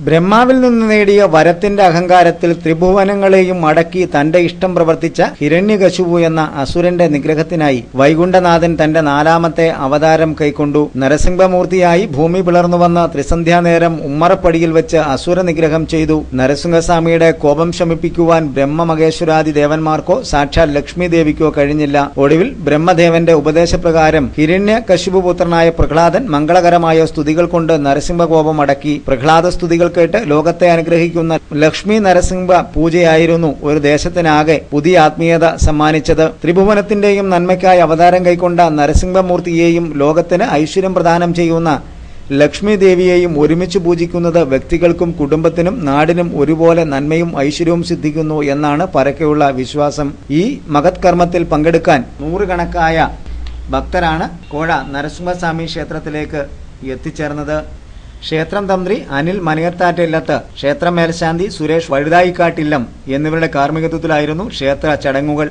ബ്രഹ്മാവിൽ നിന്ന് നേടിയ വരത്തിന്റെ അഹങ്കാരത്തിൽ ത്രിഭുവനങ്ങളെയും അടക്കി തന്റെ ഇഷ്ടം പ്രവർത്തിച്ച ഹിരണ്യകശിപു എന്ന അസുരന്റെ നിഗ്രഹത്തിനായി വൈകുണ്ഠനാഥൻ തന്റെ 4ാമത്തെ അവതാരം കൈക്കൊണ്ടു. നരസിംഹമൂർത്തിയായി ഭൂമി പിളർന്നുവന്ന ത്രിസന്ധ്യാനേരം ഉമ്മറപ്പടിയിൽ വെച്ച് അസുര നിഗ്രഹം ചെയ്തു. നരസിംഹസ്വാമിയുടെ കോപം ശമിപ്പിക്കുവാൻ ബ്രഹ്മമഹേശ്വരാദി ദേവന്മാർക്കോ സാക്ഷാൽ ലക്ഷ്മി ദേവിക്കോ കഴിഞ്ഞില്ല. ഒടുവിൽ ബ്രഹ്മദേവന്റെ ഉപദേശപ്രകാരം ഹിരണ്യകശിപു പുത്രനായ പ്രഹ്ലാദൻ മംഗളകരമായ സ്തുതികൾ കൊണ്ട് നരസിംഹകോപം അടക്കി. പ്രഹ്ലാദ സ്തുതികൾ കേട്ട് ലോകത്തെ അനുഗ്രഹിക്കുന്ന ലക്ഷ്മി നരസിംഹ പൂജയായിരുന്നു ഒരു ദേശത്തിനാകെ പുതിയ ആത്മീയത സമ്മാനിച്ചത്. ത്രിഭുവനത്തിന്റെയും നന്മയ്ക്കായി അവതാരം കൈക്കൊണ്ട നരസിംഹമൂർത്തിയെയും ലോകത്തിന് ഐശ്വര്യം പ്രദാനം ചെയ്യുന്ന ലക്ഷ്മി ദേവിയെയും ഒരുമിച്ച് പൂജിക്കുന്നത് വ്യക്തികൾക്കും കുടുംബത്തിനും നാടിനും ഒരുപോലെ നന്മയും ഐശ്വര്യവും സിദ്ധിക്കുന്നു എന്നാണ് പരക്കെയുള്ള വിശ്വാസം. ഈ മഹത് കർമ്മത്തിൽ പങ്കെടുക്കാൻ നൂറുകണക്കായ ഭക്തരാണ് കോഴ നരസിംഹസ്വാമി ക്ഷേത്രത്തിലേക്ക് എത്തിച്ചേർന്നത്. ക്ഷേത്രം തന്ത്രി അനിൽ മനയത്താറ്റില്ലത്ത്, ക്ഷേത്ര മേൽശാന്തി സുരേഷ് വഴുതായിക്കാട്ടില്ലം എന്നിവരുടെ കാർമ്മികത്വത്തിലായിരുന്നു ക്ഷേത്ര ചടങ്ങുകൾ.